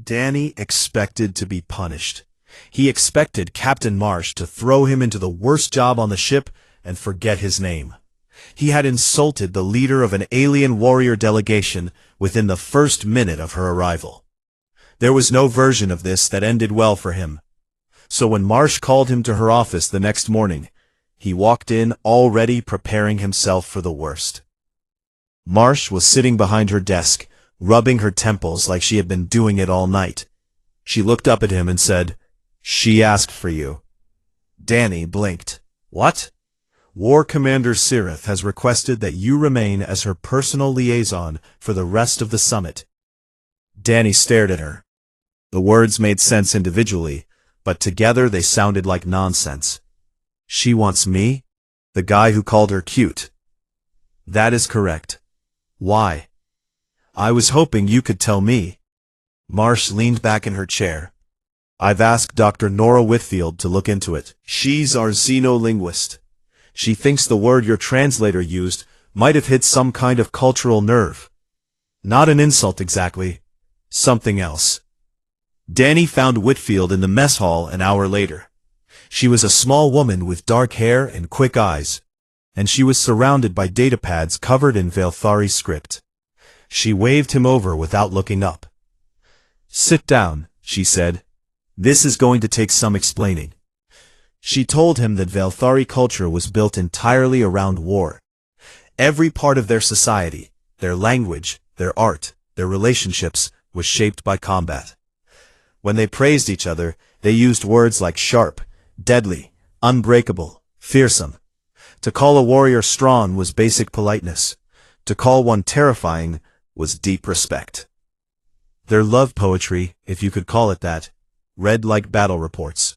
Danny expected to be punished. He expected Captain Marsh to throw him into the worst job on the ship and forget his name. He had insulted the leader of an alien warrior delegation within the first minute of her arrival. There was no version of this that ended well for him. So when Marsh called him to her office the next morning, he walked in already preparing himself for the worst. Marsh was sitting behind her desk, rubbing her temples like she had been doing it all night. She looked up at him and said, "She asked for you." Danny blinked. "What?" "War Commander Sirith has requested that you remain as her personal liaison for the rest of the summit." Danny stared at her. The words made sense individually, but together they sounded like nonsense. "She wants me? The guy who called her cute?" "That is correct." "Why?" "I was hoping you could tell me." Marsh leaned back in her chair. "I've asked Dr. Nora Whitfield to look into it. She's our xenolinguist. She thinks the word your translator used might have hit some kind of cultural nerve. Not an insult exactly. Something else." Danny found Whitfield in the mess hall an hour later. She was a small woman with dark hair and quick eyes, and she was surrounded by datapads covered in Velthari script. She waved him over without looking up. "Sit down," she said. "This is going to take some explaining." She told him that Velthari culture was built entirely around war. Every part of their society, their language, their art, their relationships, was shaped by combat. When they praised each other, they used words like sharp, deadly, unbreakable, fearsome. To call a warrior strong was basic politeness. To call one terrifying was deep respect. Their love poetry, if you could call it that, read like battle reports.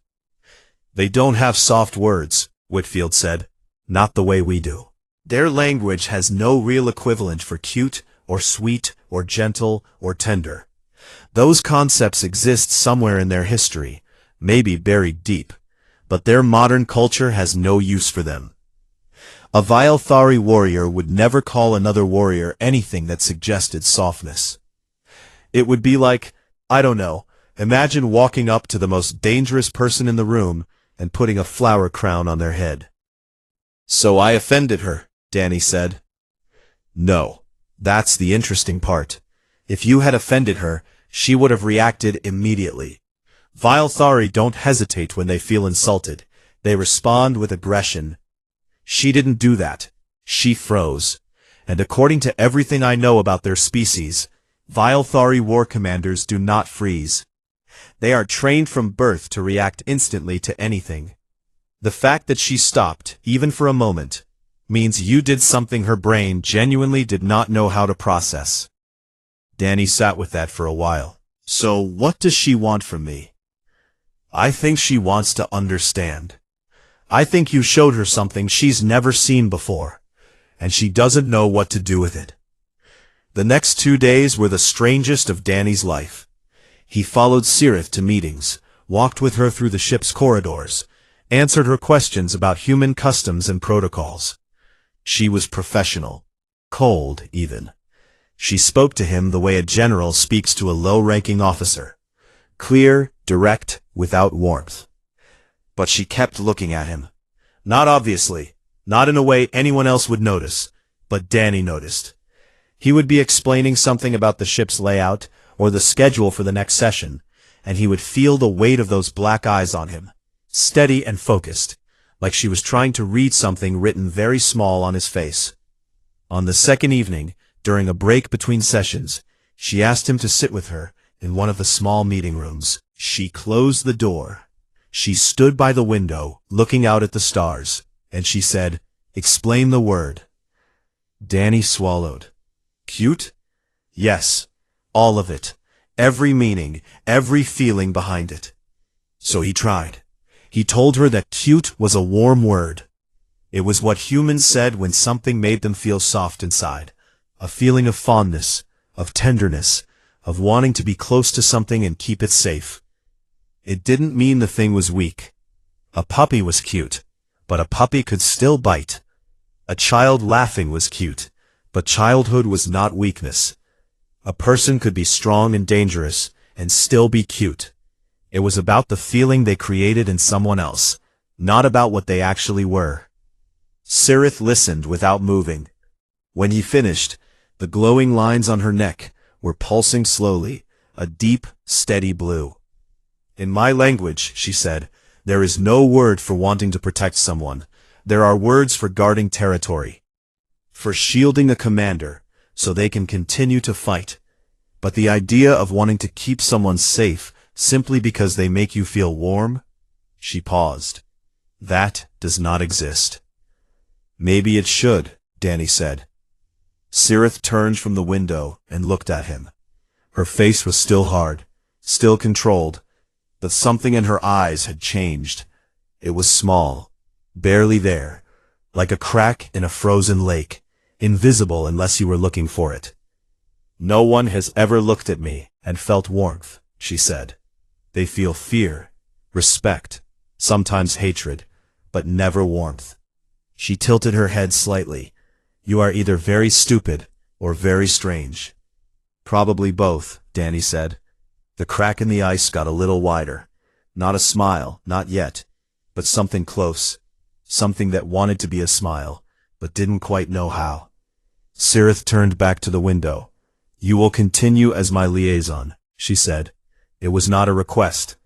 "They don't have soft words," Whitfield said. "Not the way we do. Their language has no real equivalent for cute, or sweet, or gentle, or tender. Those concepts exist somewhere in their history, maybe buried deep, but their modern culture has no use for them. A Velthari warrior would never call another warrior anything that suggested softness. It would be like, I don't know, imagine walking up to the most dangerous person in the room and putting a flower crown on their head." "So I offended her," Danny said. "No, that's the interesting part. If you had offended her, she would have reacted immediately. Velthari don't hesitate when they feel insulted. They respond with aggression. She didn't do that. She froze. And according to everything I know about their species, Velthari war commanders do not freeze. They are trained from birth to react instantly to anything. The fact that she stopped, even for a moment, means you did something her brain genuinely did not know how to process." Danny sat with that for a while. "So what does she want from me?" "I think she wants to understand. I think you showed her something she's never seen before, and she doesn't know what to do with it." The next 2 days were the strangest of Danny's life. He followed Sirith to meetings, walked with her through the ship's corridors, answered her questions about human customs and protocols. She was professional, cold even. She spoke to him the way a general speaks to a low-ranking officer. Clear, direct, without warmth. But she kept looking at him. Not obviously, not in a way anyone else would notice, but Danny noticed. He would be explaining something about the ship's layout, or the schedule for the next session, and he would feel the weight of those black eyes on him, steady and focused, like she was trying to read something written very small on his face. On the second evening, during a break between sessions, she asked him to sit with her in one of the small meeting rooms. She closed the door. She stood by the window, looking out at the stars, and she said, "Explain the word." Danny swallowed. "Cute?" "Yes. All of it. Every meaning, every feeling behind it." So he tried. He told her that cute was a warm word. It was what humans said when something made them feel soft inside. A feeling of fondness, of tenderness, of wanting to be close to something and keep it safe. It didn't mean the thing was weak. A puppy was cute, but a puppy could still bite. A child laughing was cute, but childhood was not weakness. A person could be strong and dangerous, and still be cute. It was about the feeling they created in someone else, not about what they actually were. Cirith listened without moving. When he finished, the glowing lines on her neck were pulsing slowly, a deep, steady blue. "In my language," she said, "there is no word for wanting to protect someone. There are words for guarding territory, for shielding a commander, so they can continue to fight. But the idea of wanting to keep someone safe simply because they make you feel warm?" She paused. "That does not exist." "Maybe it should," Danny said. Cirith turned from the window and looked at him. Her face was still hard, still controlled, but something in her eyes had changed. It was small, barely there, like a crack in a frozen lake, invisible unless you were looking for it. "No one has ever looked at me and felt warmth," she said. "They feel fear, respect, sometimes hatred, but never warmth." She tilted her head slightly. "You are either very stupid or very strange." "Probably both," Danny said. The crack in the ice got a little wider. Not a smile, not yet, but something close, something that wanted to be a smile, but didn't quite know how. Cirith turned back to the window. "You will continue as my liaison," she said. "It was not a request,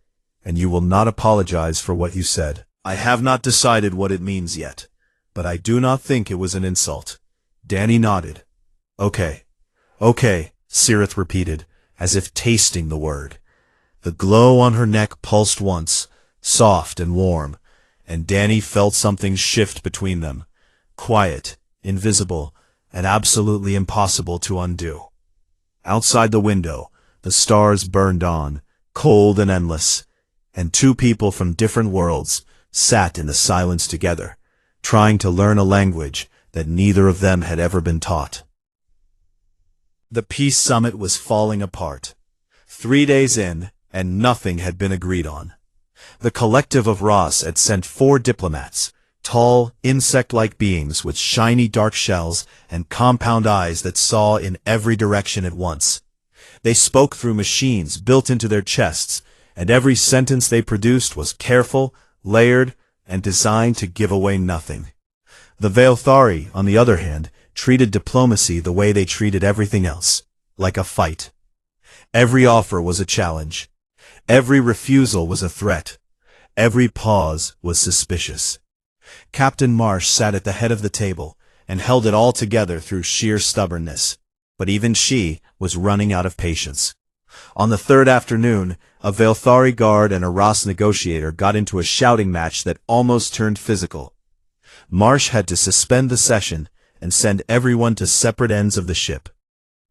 and you will not apologize for what you said. I have not decided what it means yet, but I do not think it was an insult." Danny nodded. "Okay. Okay," Cirith repeated, as if tasting the word. The glow on her neck pulsed once, soft and warm, and Danny felt something shift between them, quiet, invisible, and absolutely impossible to undo. Outside the window, the stars burned on, cold and endless, and two people from different worlds sat in the silence together, trying to learn a language that neither of them had ever been taught. The peace summit was falling apart. 3 days in, and nothing had been agreed on. The collective of Ross had sent 4 diplomats, tall, insect-like beings with shiny dark shells and compound eyes that saw in every direction at once. They spoke through machines built into their chests, and every sentence they produced was careful, layered, and designed to give away nothing. The Veilthari, on the other hand, treated diplomacy the way they treated everything else, like a fight. Every offer was a challenge. Every refusal was a threat. Every pause was suspicious. Captain Marsh sat at the head of the table and held it all together through sheer stubbornness, but even she was running out of patience. On the 3rd afternoon, a Veilthari guard and a Ross negotiator got into a shouting match that almost turned physical. Marsh had to suspend the session and send everyone to separate ends of the ship.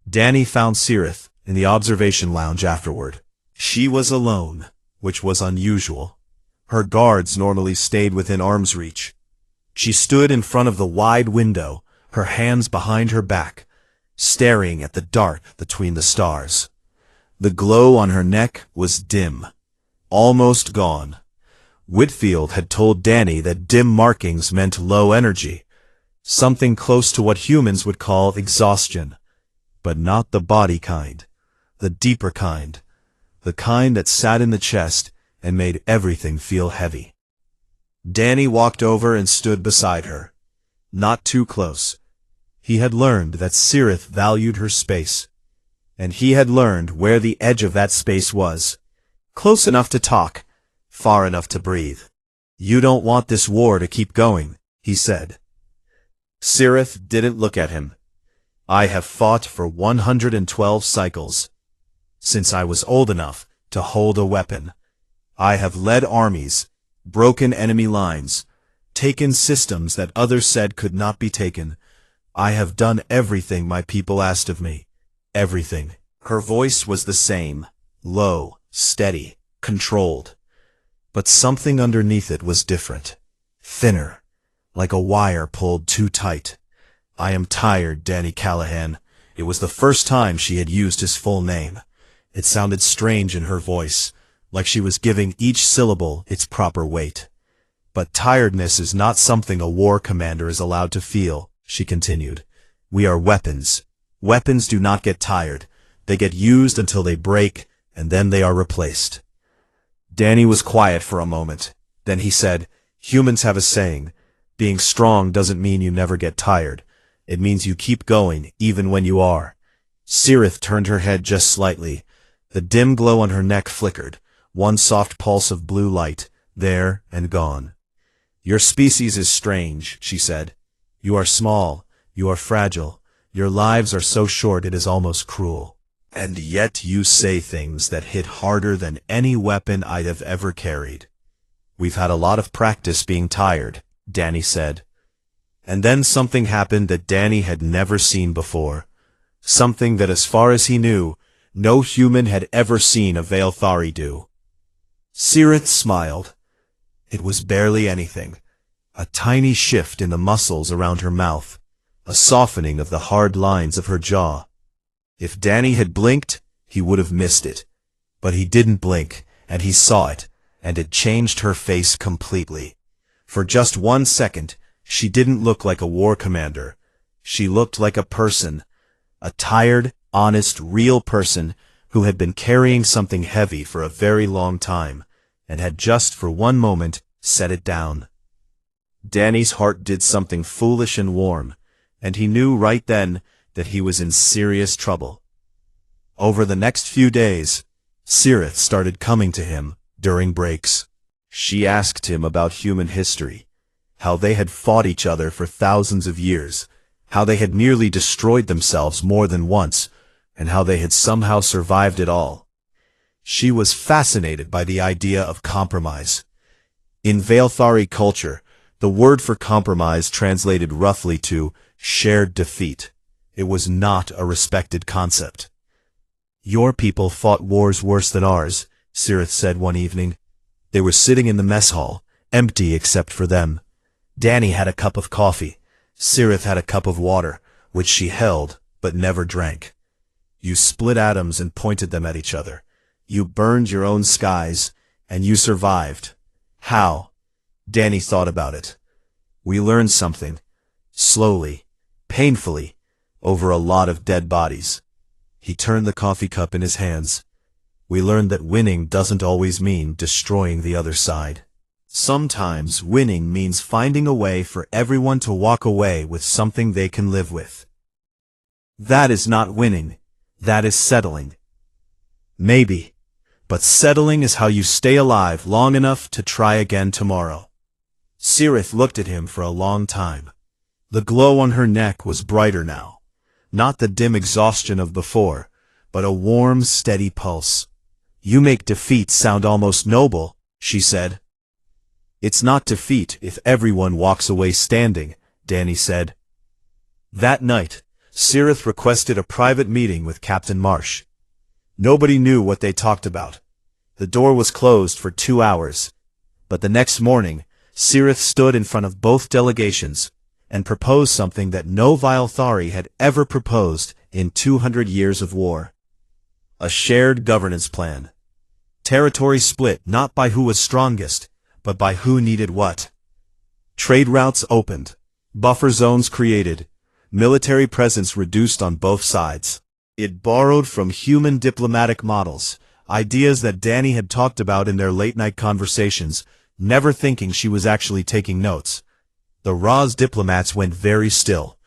Danny found Cirith in the observation lounge afterward. She was alone, which was unusual. Her guards normally stayed within arm's reach. She stood in front of the wide window, her hands behind her back, staring at the dark between the stars. The glow on her neck was dim, almost gone. Whitfield had told Danny that dim markings meant low energy, something close to what humans would call exhaustion, but not the body kind, the deeper kind, the kind that sat in the chest and made everything feel heavy. Danny walked over and stood beside her. Not too close. He had learned that Cirith valued her space, and he had learned where the edge of that space was. Close enough to talk, far enough to breathe. "You don't want this war to keep going," he said. Cirith didn't look at him. "I have fought for 112 cycles. Since I was old enough to hold a weapon. I have led armies, broken enemy lines, taken systems that others said could not be taken. I have done everything my people asked of me. Everything." Her voice was the same, low, steady, controlled. But something underneath it was different. Thinner, like a wire pulled too tight. "I am tired, Danny Callahan." It was the first time she had used his full name. It sounded strange in her voice, like she was giving each syllable its proper weight. "But tiredness is not something a war commander is allowed to feel," she continued. "We are weapons. Weapons do not get tired. They get used until they break, and then they are replaced. Danny was quiet for a moment. Then he said, "Humans have a saying, being strong doesn't mean you never get tired. It means you keep going, even when you are." Sirith turned her head just slightly. The dim glow on her neck flickered, one soft pulse of blue light, there and gone. "Your species is strange," she said. "You are small, you are fragile, your lives are so short it is almost cruel. And yet you say things that hit harder than any weapon I'd have ever carried." "We've had a lot of practice being tired," Danny said. And then something happened that Danny had never seen before. Something that, as far as he knew, no human had ever seen a Veilthari do. Sirith smiled. It was barely anything. A tiny shift in the muscles around her mouth, a softening of the hard lines of her jaw. If Danny had blinked, he would have missed it. But he didn't blink, and he saw it, and it changed her face completely. For just 1 second, she didn't look like a war commander. She looked like a person, a tired, honest, real person who had been carrying something heavy for a very long time, and had just for one moment set it down. Danny's heart did something foolish and warm, and he knew right then that he was in serious trouble. Over the next few days, Sirith started coming to him during breaks. She asked him about human history, how they had fought each other for thousands of years, how they had nearly destroyed themselves more than once, and how they had somehow survived it all. She was fascinated by the idea of compromise. In Veilthari culture, the word for compromise translated roughly to shared defeat. It was not a respected concept. "Your people fought wars worse than ours," Sirith said one evening. They were sitting in the mess hall, empty except for them. Danny had a cup of coffee. Sirith had a cup of water, which she held but never drank. "You split atoms and pointed them at each other. You burned your own skies, and you survived. How?" Danny thought about it. "We learned something. Slowly, painfully, over a lot of dead bodies." He turned the coffee cup in his hands. "We learned that winning doesn't always mean destroying the other side. Sometimes winning means finding a way for everyone to walk away with something they can live with. That is not winning. That is settling. Maybe. But settling is how you stay alive long enough to try again tomorrow." Sirith looked at him for a long time. The glow on her neck was brighter now. Not the dim exhaustion of before, but a warm, steady pulse. "You make defeat sound almost noble," she said. "It's not defeat if everyone walks away standing," Danny said. That night, Sirith requested a private meeting with Captain Marsh. Nobody knew what they talked about. The door was closed for 2 hours. But the next morning, Sirith stood in front of both delegations and proposed something that no Veilthari had ever proposed in 200 years of war. A shared governance plan. Territory split not by who was strongest, but by who needed what. Trade routes opened. Buffer zones created. Military presence reduced on both sides. It borrowed from human diplomatic models, ideas that Danny had talked about in their late-night conversations, never thinking she was actually taking notes. The Ra's diplomats went very still.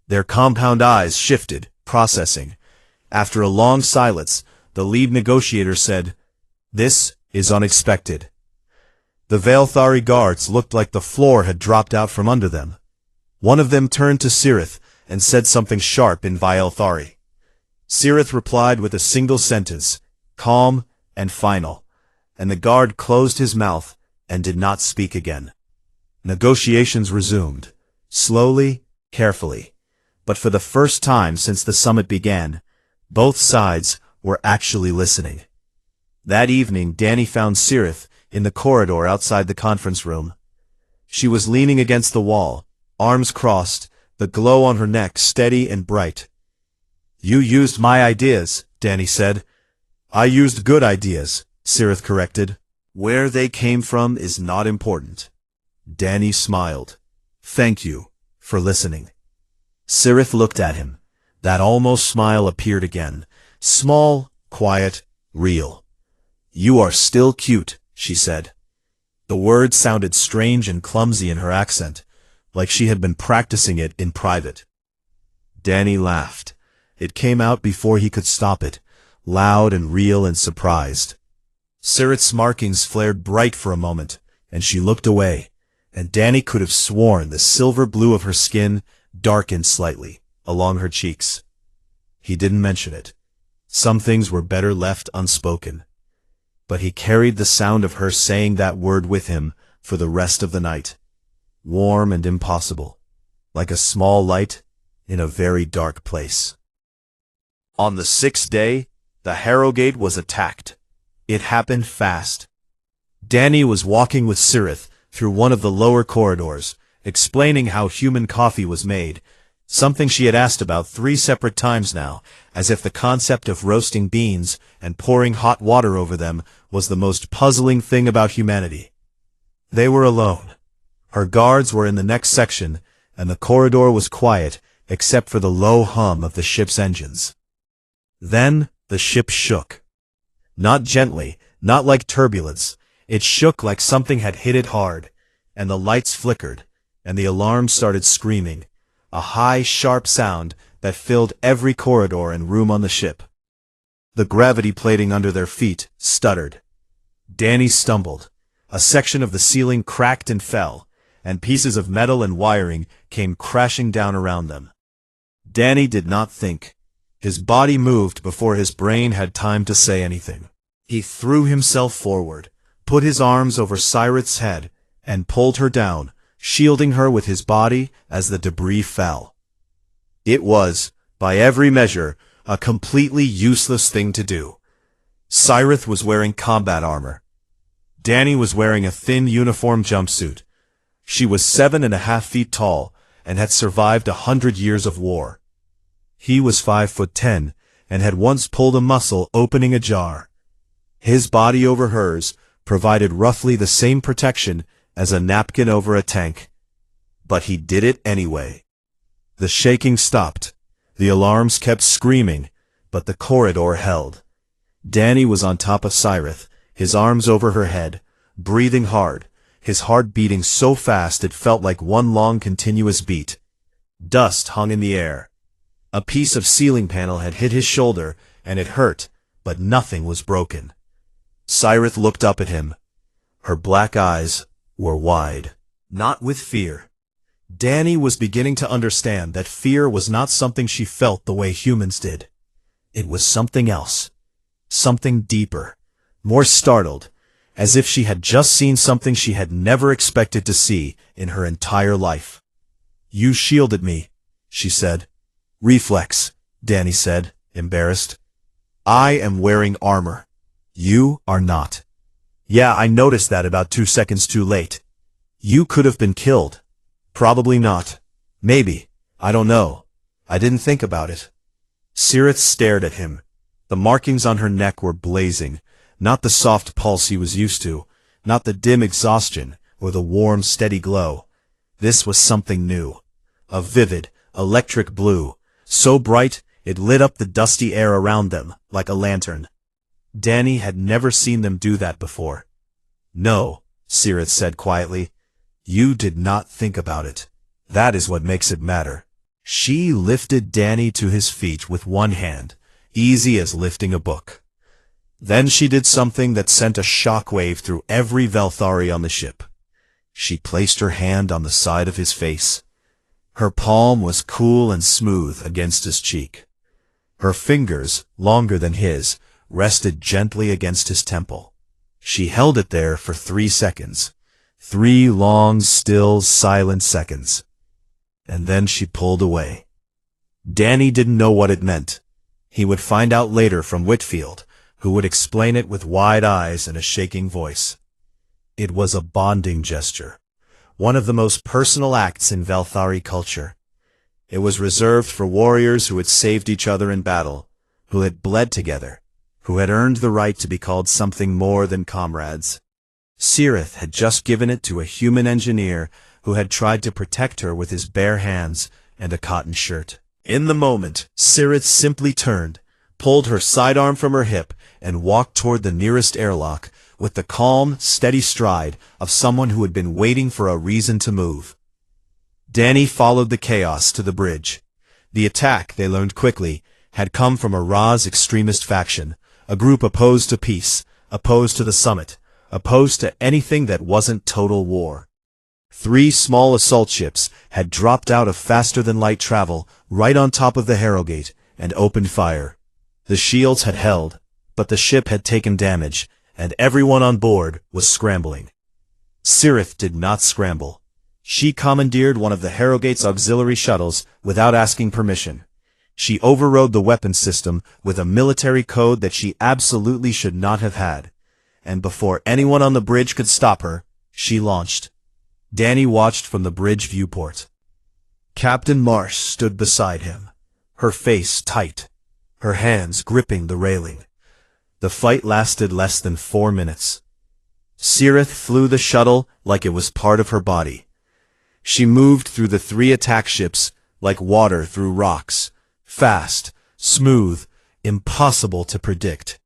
Their compound eyes shifted, processing. After a long silence, the lead negotiator said, "This is unexpected." The Veilthari guards looked like the floor had dropped out from under them. One of them turned to Sirith and said something sharp in Veilthari. Sirith replied with a single sentence, calm and final, and the guard closed his mouth and did not speak again. Negotiations resumed, slowly, carefully, but for the first time since the summit began, both sides were actually listening. That evening, Danny found Sirith in the corridor outside the conference room. She was leaning against the wall, arms crossed, the glow on her neck steady and bright. "You used my ideas," Danny said. "I used good ideas," Sirith corrected. "Where they came from is not important." Danny smiled. "Thank you for listening." Sirith looked at him. That almost smile appeared again. Small, quiet, real. "You are still cute," she said. The word sounded strange and clumsy in her accent, like she had been practicing it in private. Danny laughed. It came out before he could stop it, loud and real and surprised. Sirith's markings flared bright for a moment, and she looked away, and Danny could have sworn the silver blue of her skin darkened slightly along her cheeks. He didn't mention it. Some things were better left unspoken. But he carried the sound of her saying that word with him for the rest of the night, warm and impossible, like a small light in a very dark place. On the 6th day, the Harrogate was attacked. It happened fast. Danny was walking with Sirith through one of the lower corridors, explaining how human coffee was made, something she had asked about 3 separate times now, as if the concept of roasting beans and pouring hot water over them was the most puzzling thing about humanity. They were alone. Her guards were in the next section, and the corridor was quiet except for the low hum of the ship's engines. Then the ship shook. Not gently, not like turbulence. It shook like something had hit it hard, and the lights flickered, and the alarm started screaming, a high, sharp sound that filled every corridor and room on the ship. The gravity plating under their feet stuttered. Danny stumbled. A section of the ceiling cracked and fell, and pieces of metal and wiring came crashing down around them. Danny did not think. His body moved before his brain had time to say anything. He threw himself forward, put his arms over Sirith's head, and pulled her down, shielding her with his body as the debris fell. It was, by every measure, a completely useless thing to do. Sirith was wearing combat armor. Danny was wearing a thin uniform jumpsuit. She was 7.5 feet tall and had survived 100 years of war. He was 5'10" and had once pulled a muscle opening a jar. His body over hers provided roughly the same protection as a napkin over a tank. But he did it anyway. The shaking stopped. The alarms kept screaming, but the corridor held. Danny was on top of Sirith, his arms over her head, breathing hard, his heart beating so fast it felt like one long continuous beat. Dust hung in the air. A piece of ceiling panel had hit his shoulder, and it hurt, but nothing was broken. Sirith looked up at him. Her black eyes were wide, not with fear. Danny was beginning to understand that fear was not something she felt the way humans did. It was something else, something deeper, more startled, as if she had just seen something she had never expected to see in her entire life. "You shielded me," she said. "Reflex," Danny said, embarrassed. "I am wearing armor. You are not." "Yeah, I noticed that about 2 seconds too late. You could have been killed." "Probably not. Maybe. I don't know. I didn't think about it." Sirith stared at him. The markings on her neck were blazing, not the soft pulse he was used to, not the dim exhaustion or the warm, steady glow. This was something new. A vivid, electric blue, so bright it lit up the dusty air around them like a lantern. Danny had never seen them do that before. "No," Sirith said quietly. "You did not think about it. That is what makes it matter." She lifted Danny to his feet with one hand, easy as lifting a book. Then she did something that sent a shockwave through every Velthari on the ship. She placed her hand on the side of his face. Her palm was cool and smooth against his cheek. Her fingers, longer than his, rested gently against his temple. She held it there for 3 seconds. 3 long, still, silent seconds. And then she pulled away. Danny didn't know what it meant. He would find out later from Whitfield, who would explain it with wide eyes and a shaking voice. It was a bonding gesture, one of the most personal acts in Velthari culture. It was reserved for warriors who had saved each other in battle, who had bled together, who had earned the right to be called something more than comrades. Sirith had just given it to a human engineer who had tried to protect her with his bare hands and a cotton shirt. In the moment, Sirith simply turned, pulled her sidearm from her hip, and walked toward the nearest airlock with the calm, steady stride of someone who had been waiting for a reason to move. Danny followed the chaos to the bridge. The attack, they learned quickly, had come from a Ra's extremist faction, a group opposed to peace, opposed to the summit, opposed to anything that wasn't total war. 3 small assault ships had dropped out of faster-than-light travel right on top of the Harrogate and opened fire. The shields had held, but the ship had taken damage, and everyone on board was scrambling. Cirith did not scramble. She commandeered one of the Harrogate's auxiliary shuttles without asking permission. She overrode the weapons system with a military code that she absolutely should not have had. And before anyone on the bridge could stop her, she launched. Danny watched from the bridge viewport. Captain Marsh stood beside him, her face tight, her hands gripping the railing. The fight lasted less than 4 minutes. Cirith flew the shuttle like it was part of her body. She moved through the 3 attack ships like water through rocks, fast, smooth, impossible to predict.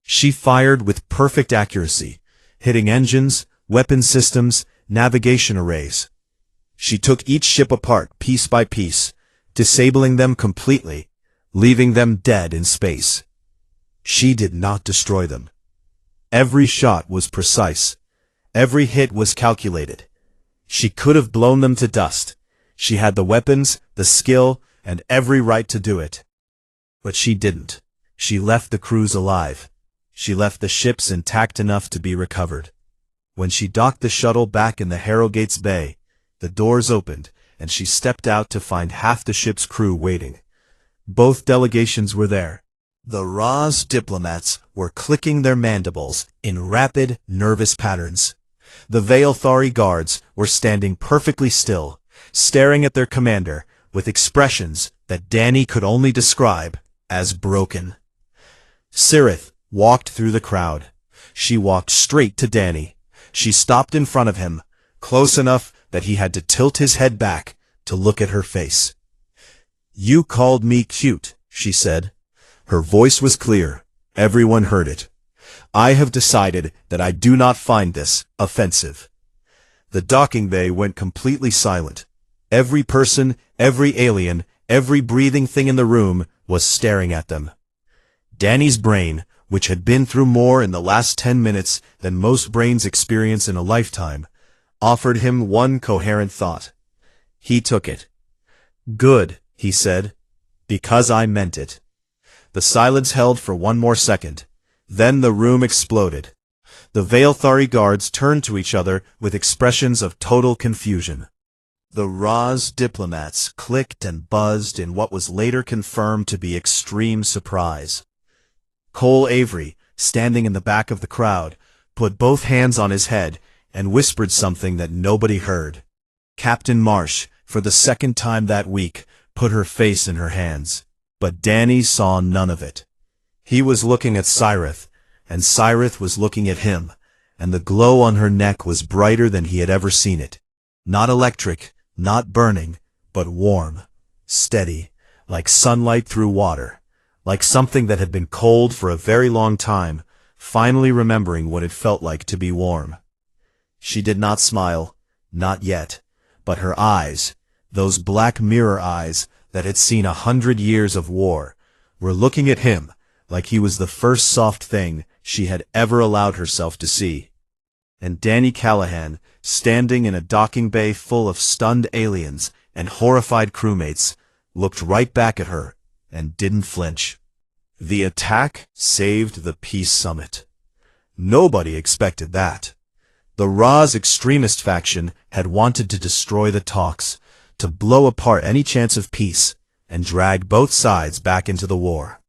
She fired with perfect accuracy, hitting engines, weapon systems, navigation arrays. She took each ship apart piece by piece, disabling them completely, leaving them dead in space. She did not destroy them. Every shot was precise. Every hit was calculated. She could have blown them to dust. She had the weapons, the skill, and every right to do it. But she didn't. She left the crews alive. She left the ships intact enough to be recovered. When she docked the shuttle back in the Harrogate's bay, the doors opened, and she stepped out to find half the ship's crew waiting. Both delegations were there. The Ra's diplomats were clicking their mandibles in rapid, nervous patterns. The Veilthari guards were standing perfectly still, staring at their commander with expressions that Danny could only describe as broken. Cirith walked through the crowd. She walked straight to Danny. She stopped in front of him, close enough that he had to tilt his head back to look at her face. "You called me cute," she said. Her voice was clear. Everyone heard it. "I have decided that I do not find this offensive." The docking bay went completely silent. Every person, every alien, every breathing thing in the room was staring at them. Danny's brain, which had been through more in the last 10 minutes than most brains experience in a lifetime, offered him one coherent thought. He took it. "Good," he said, "because I meant it." The silence held for one more second. Then the room exploded. The Veilthari guards turned to each other with expressions of total confusion. The Ra's diplomats clicked and buzzed in what was later confirmed to be extreme surprise. Cole Avery, standing in the back of the crowd, put both hands on his head and whispered something that nobody heard. Captain Marsh, for the second time that week, put her face in her hands. But Danny saw none of it. He was looking at Cirith, and Cirith was looking at him, and the glow on her neck was brighter than he had ever seen it. Not electric, not burning, but warm, steady, like sunlight through water. Like something that had been cold for a very long time, finally remembering what it felt like to be warm. She did not smile, not yet, but her eyes, those black mirror eyes that had seen 100 years of war, were looking at him like he was the first soft thing she had ever allowed herself to see. And Danny Callahan, standing in a docking bay full of stunned aliens and horrified crewmates, looked right back at her and didn't flinch. The attack saved the peace summit. Nobody expected that. The Ra's extremist faction had wanted to destroy the talks, to blow apart any chance of peace, and drag both sides back into the war.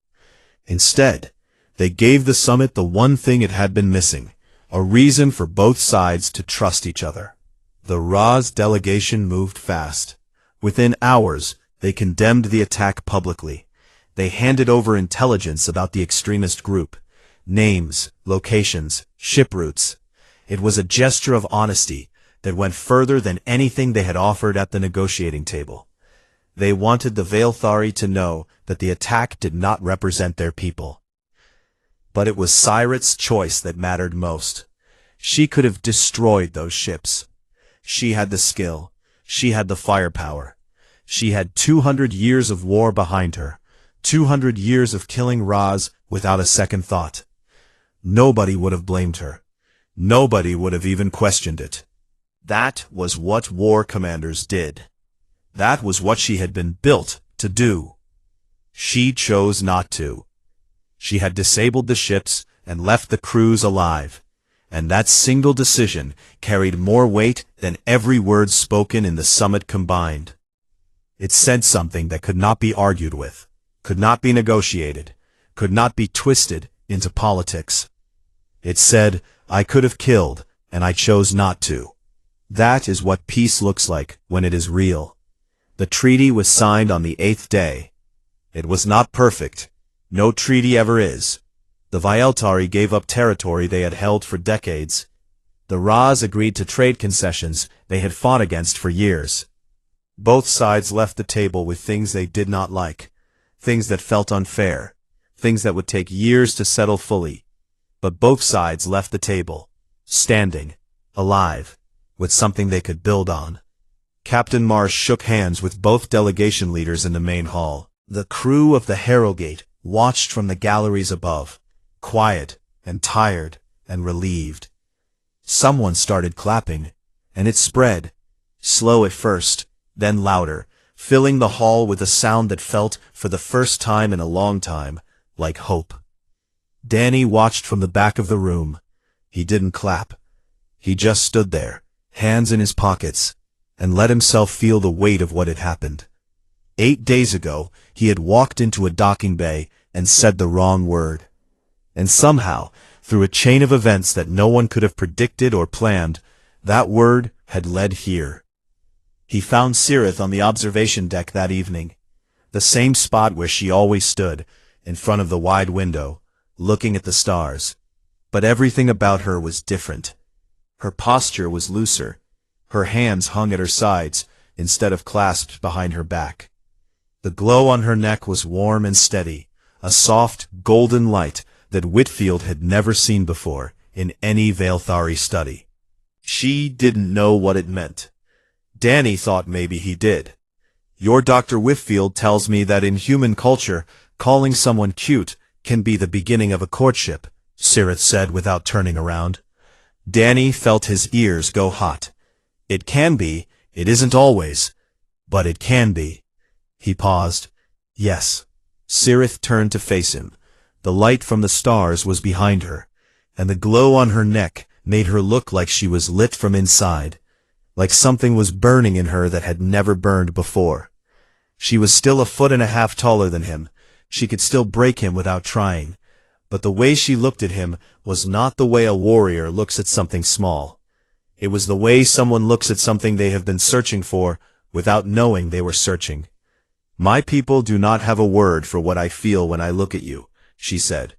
Instead, they gave the summit the one thing it had been missing, a reason for both sides to trust each other. The Ra's delegation moved fast. Within hours, they condemned the attack publicly. They handed over intelligence about the extremist group. Names, locations, ship routes. It was a gesture of honesty that went further than anything they had offered at the negotiating table. They wanted the Veilthari to know that the attack did not represent their people. But it was Cyrith's choice that mattered most. She could have destroyed those ships. She had the skill. She had the firepower. She had 200 years of war behind her. 200 years of killing Raz without a second thought. Nobody would have blamed her. Nobody would have even questioned it. That was what war commanders did. That was what she had been built to do. She chose not to. She had disabled the ships and left the crews alive, and that single decision carried more weight than every word spoken in the summit combined. It said something that could not be argued with, could not be negotiated, could not be twisted into politics. It said, I could have killed, and I chose not to. That is what peace looks like when it is real. The treaty was signed on the 8th day. It was not perfect. No treaty ever is. The Veilthari gave up territory they had held for decades. The Raz agreed to trade concessions they had fought against for years. Both sides left the table with things they did not like, things that felt unfair, things that would take years to settle fully. But both sides left the table, standing, alive, with something they could build on. Captain Marsh shook hands with both delegation leaders in the main hall. The crew of the Harrogate watched from the galleries above, quiet and tired and relieved. Someone started clapping, and it spread, slow at first, then louder, filling the hall with a sound that felt, for the first time in a long time, like hope. Danny watched from the back of the room. He didn't clap. He just stood there, hands in his pockets, and let himself feel the weight of what had happened. 8 days ago, he had walked into a docking bay and said the wrong word. And somehow, through a chain of events that no one could have predicted or planned, that word had led here. He found Cirith on the observation deck that evening, the same spot where she always stood, in front of the wide window, looking at the stars. But everything about her was different. Her posture was looser. Her hands hung at her sides, instead of clasped behind her back. The glow on her neck was warm and steady, a soft, golden light that Whitfield had never seen before in any Veilthari study. She didn't know what it meant. Danny thought maybe he did. Your Dr. Whitfield tells me that in human culture, calling someone cute can be the beginning of a courtship, Cirith said without turning around. Danny felt his ears go hot. It can be, it isn't always, but it can be. He paused. Yes. Cirith turned to face him. The light from the stars was behind her, and the glow on her neck made her look like she was lit from inside, like something was burning in her that had never burned before. She was still 1.5 feet taller than him. She could still break him without trying, but the way she looked at him was not the way a warrior looks at something small. It was the way someone looks at something they have been searching for without knowing they were searching. My people do not have a word for what I feel when I look at you, she said.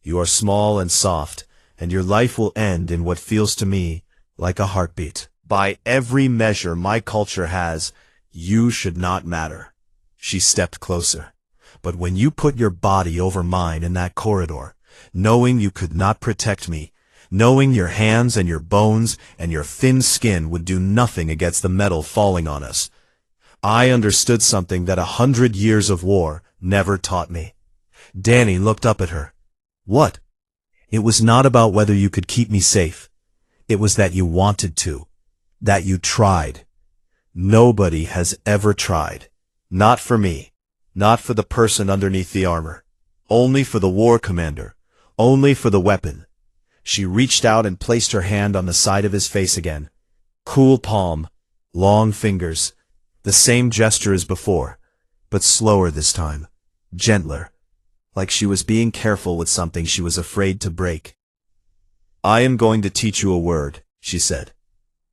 You are small and soft, and your life will end in what feels to me like a heartbeat. By every measure my culture has, you should not matter. She stepped closer. But when you put your body over mine in that corridor, knowing you could not protect me, knowing your hands and your bones and your thin skin would do nothing against the metal falling on us, I understood something that 100 years of war never taught me. Danny looked up at her. What? It was not about whether you could keep me safe. It was that you wanted to. That you tried. Nobody has ever tried. Not for me. Not for the person underneath the armor. Only for the war commander. Only for the weapon. She reached out and placed her hand on the side of his face again. Cool palm. Long fingers. The same gesture as before, but slower this time. Gentler. Like she was being careful with something she was afraid to break. I am going to teach you a word, she said.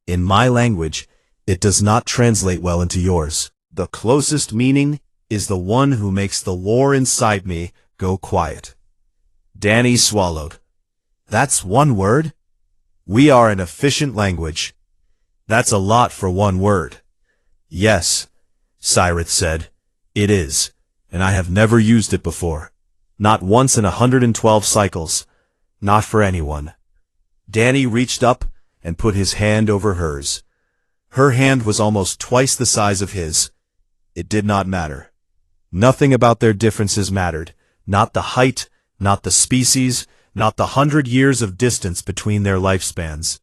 In my language, it does not translate well into yours. The closest meaning is the one who makes the war inside me go quiet. Danny swallowed. That's one word? We are an efficient language. That's a lot for one word. Yes. Cyrith said. It is, and I have never used it before. Not once in 112 cycles. Not for anyone. Danny reached up and put his hand over hers. Her hand was almost twice the size of his. It did not matter. Nothing about their differences mattered. Not the height, not the species, not the 100 years of distance between their lifespans.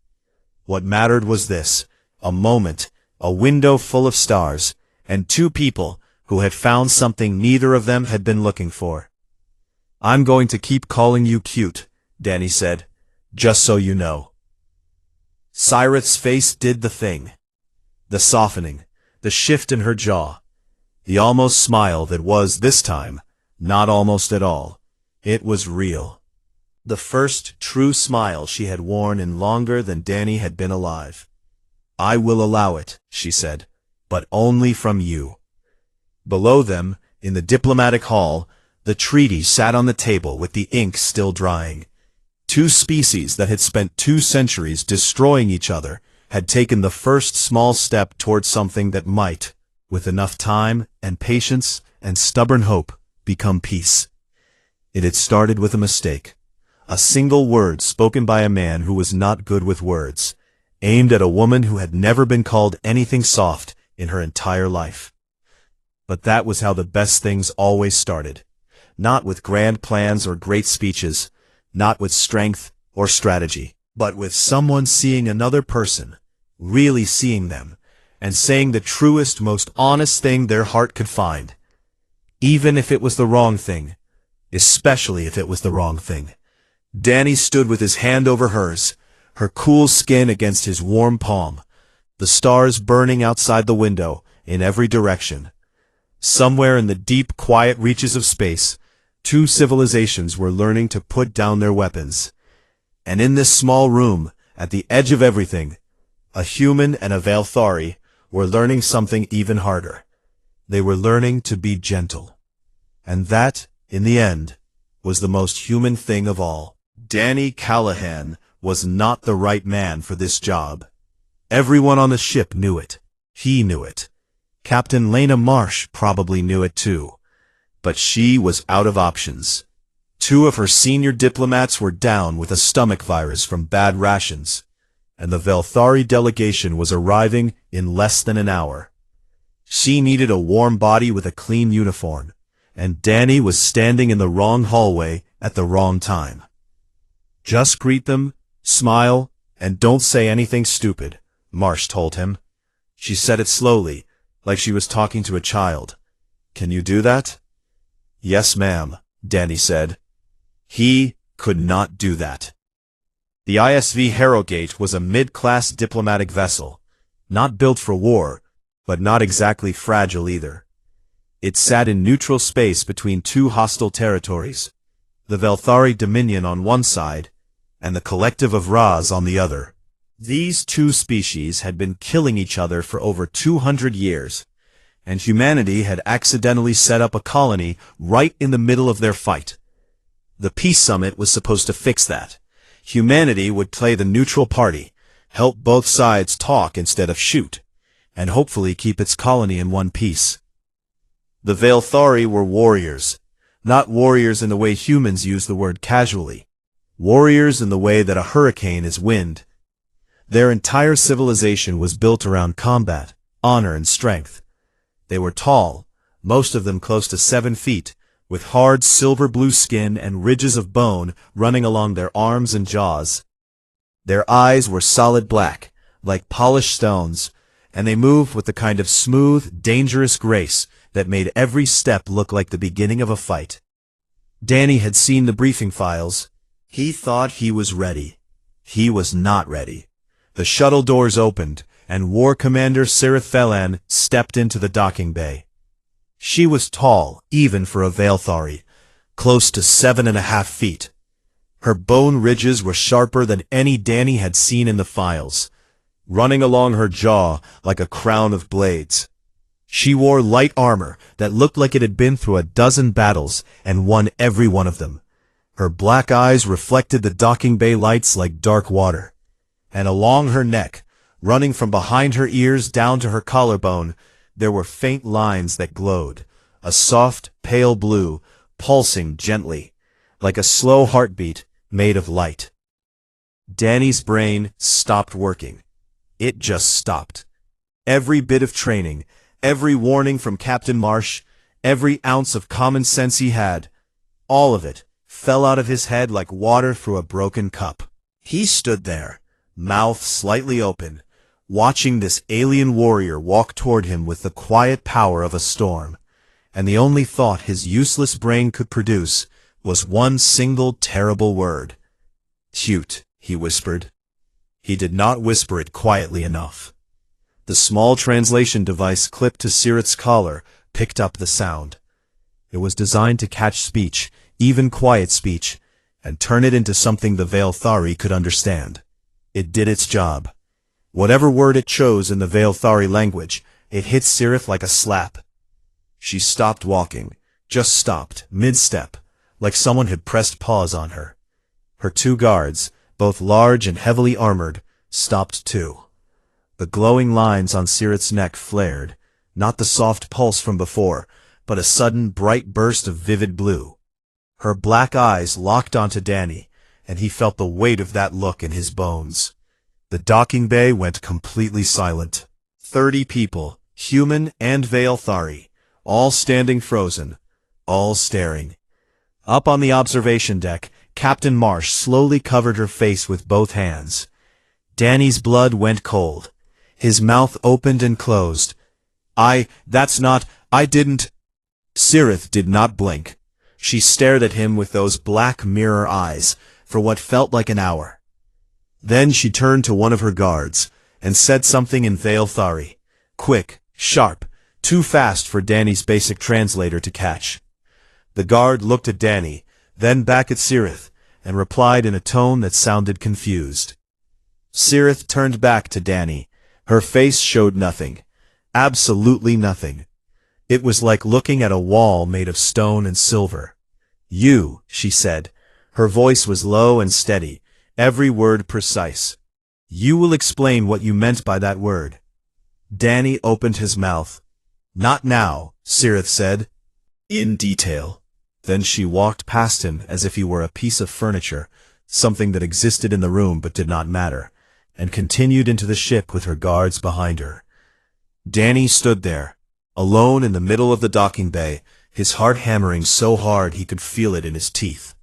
What mattered was this: a moment, a window full of stars, and two people who had found something neither of them had been looking for. I'm going to keep calling you cute, Danny said, just so you know. Cyrith's face did the thing. The softening, the shift in her jaw, the almost smile that was, this time, not almost at all. It was real. The first true smile she had worn in longer than Danny had been alive. I will allow it, she said, but only from you. Below them, in the diplomatic hall, the treaty sat on the table with the ink still drying. Two species that had spent 2 centuries destroying each other had taken the first small step toward something that might, with enough time and patience and stubborn hope, become peace. It had started with a mistake. A single word spoken by a man who was not good with words, aimed at a woman who had never been called anything soft in her entire life. But that was how the best things always started. Not with grand plans or great speeches, not with strength or strategy, but with someone seeing another person, really seeing them, and saying the truest, most honest thing their heart could find. Even if it was the wrong thing. Especially if it was the wrong thing. Danny stood with his hand over hers, her cool skin against his warm palm, the stars burning outside the window in every direction. Somewhere in the deep, quiet reaches of space, 2 civilizations were learning to put down their weapons. And in this small room, at the edge of everything, a human and a Velthari were learning something even harder. They were learning to be gentle. And that, in the end, was the most human thing of all. Danny Callahan was not the right man for this job. Everyone on the ship knew it. He knew it. Captain Lena Marsh probably knew it too. But she was out of options. 2 of her senior diplomats were down with a stomach virus from bad rations, and the Velthari delegation was arriving in less than an hour. She needed a warm body with a clean uniform, and Danny was standing in the wrong hallway at the wrong time. Just greet them, smile, and don't say anything stupid, Marsh told him. She said it slowly, like she was talking to a child. Can you do that? Yes, ma'am, Danny said. He could not do that. The ISV Harrogate was a mid-class diplomatic vessel, not built for war, but not exactly fragile either. It sat in neutral space between 2 hostile territories, the Velthari Dominion on one side, and the Collective of Raz on the other. These 2 species had been killing each other for over 200 years, and humanity had accidentally set up a colony right in the middle of their fight. The Peace Summit was supposed to fix that. Humanity would play the neutral party, help both sides talk instead of shoot, and hopefully keep its colony in one piece. The Velthari were warriors, not warriors in the way humans use the word casually. Warriors in the way that a hurricane is wind. Their entire civilization was built around combat, honor, and strength. They were tall, most of them close to 7 feet, with hard silver-blue skin and ridges of bone running along their arms and jaws. Their eyes were solid black, like polished stones, and they moved with the kind of smooth, dangerous grace that made every step look like the beginning of a fight. Danny had seen the briefing files. He thought he was ready. He was not ready. The shuttle doors opened, and War Commander Sirith Phelan stepped into the docking bay. She was tall, even for a Velthari, close to 7.5 feet. Her bone ridges were sharper than any Danny had seen in the files, running along her jaw like a crown of blades. She wore light armor that looked like it had been through a dozen battles and won every one of them. Her black eyes reflected the docking bay lights like dark water, and along her neck, running from behind her ears down to her collarbone, There were faint lines that glowed, a soft, pale blue, pulsing gently, like a slow heartbeat made of light. Danny's brain stopped working. It just stopped. Every bit of training, every warning from Captain Marsh, every ounce of common sense he had, all of it fell out of his head like water through a broken cup. He stood there, mouth slightly open, watching this alien warrior walk toward him with the quiet power of a storm, and the only thought his useless brain could produce was one single terrible word. "Cute," he whispered. He did not whisper it quietly enough. The small translation device clipped to Sirith's collar picked up the sound. It was designed to catch speech, even quiet speech, and turn it into something the Veilthari could understand. It did its job. Whatever word it chose in the Veilthari language, it hit Sirith like a slap. She stopped walking, just stopped, mid-step, like someone had pressed pause on her. Her two guards, both large and heavily armored, stopped too. The glowing lines on Sirith's neck flared, not the soft pulse from before, but a sudden bright burst of vivid blue. Her black eyes locked onto Danny, and he felt the weight of that look in his bones. The docking bay went completely silent. 30 people, human and Veilthari, all standing frozen, all staring. Up on the observation deck, Captain Marsh slowly covered her face with both hands. Danny's blood went cold. His mouth opened and closed. I didn't. Sirith did not blink. She stared at him with those black mirror eyes for what felt like an hour. Then she turned to one of her guards and said something in Veilthari, quick, sharp, too fast for Danny's basic translator to catch. The guard looked at Danny, then back at Sirith, and replied in a tone that sounded confused. Sirith turned back to Danny. Her face showed nothing. Absolutely nothing. It was like looking at a wall made of stone and silver. "You," she said. Her voice was low and steady, every word precise. "You will explain what you meant by that word." Danny opened his mouth. "Not now," Sirith said. "In detail." Then she walked past him as if he were a piece of furniture, something that existed in the room but did not matter, and continued into the ship with her guards behind her. Danny stood there, alone in the middle of the docking bay, his heart hammering so hard he could feel it in his teeth.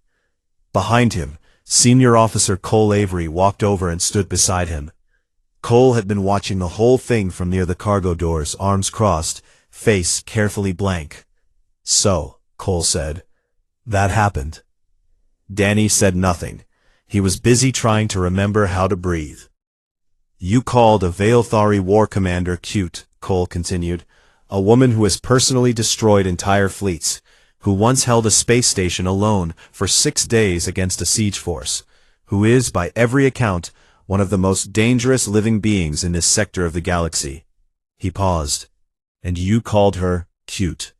Behind him, Senior Officer Cole Avery walked over and stood beside him. Cole had been watching the whole thing from near the cargo doors, arms crossed, face carefully blank. "So," Cole said, "that happened." Danny said nothing. He was busy trying to remember how to breathe. "You called a Veilthari war commander cute," Cole continued, "a woman who has personally destroyed entire fleets, who once held a space station alone for 6 days against a siege force, who is, by every account, one of the most dangerous living beings in this sector of the galaxy." He paused. "And you called her cute."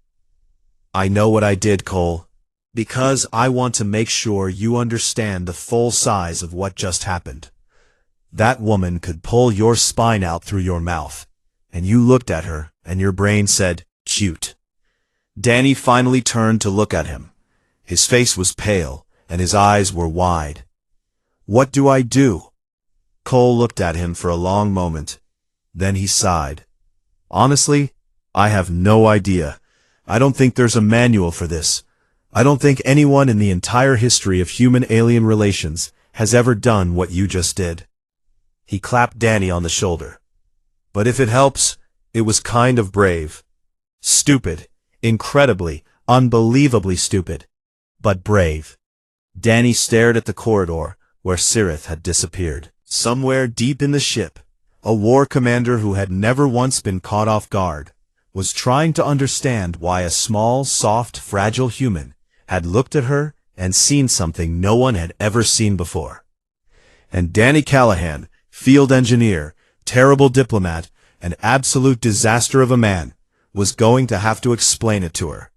"I know what I did, Cole, because I want to make sure you understand the full size of what just happened. That woman could pull your spine out through your mouth, and you looked at her, and your brain said, cute." Danny finally turned to look at him. His face was pale, and his eyes were wide. "What do I do?" Cole looked at him for a long moment. Then he sighed. "Honestly, I have no idea. I don't think there's a manual for this. I don't think anyone in the entire history of human-alien relations has ever done what you just did." He clapped Danny on the shoulder. "But if it helps, it was kind of brave. Stupid, incredibly, unbelievably stupid, but brave." Danny stared at the corridor where Sirith had disappeared. Somewhere deep in the ship, a war commander who had never once been caught off guard was trying to understand why a small, soft, fragile human had looked at her and seen something no one had ever seen before. And Danny Callahan, field engineer, terrible diplomat, an absolute disaster of a man, was going to have to explain it to her.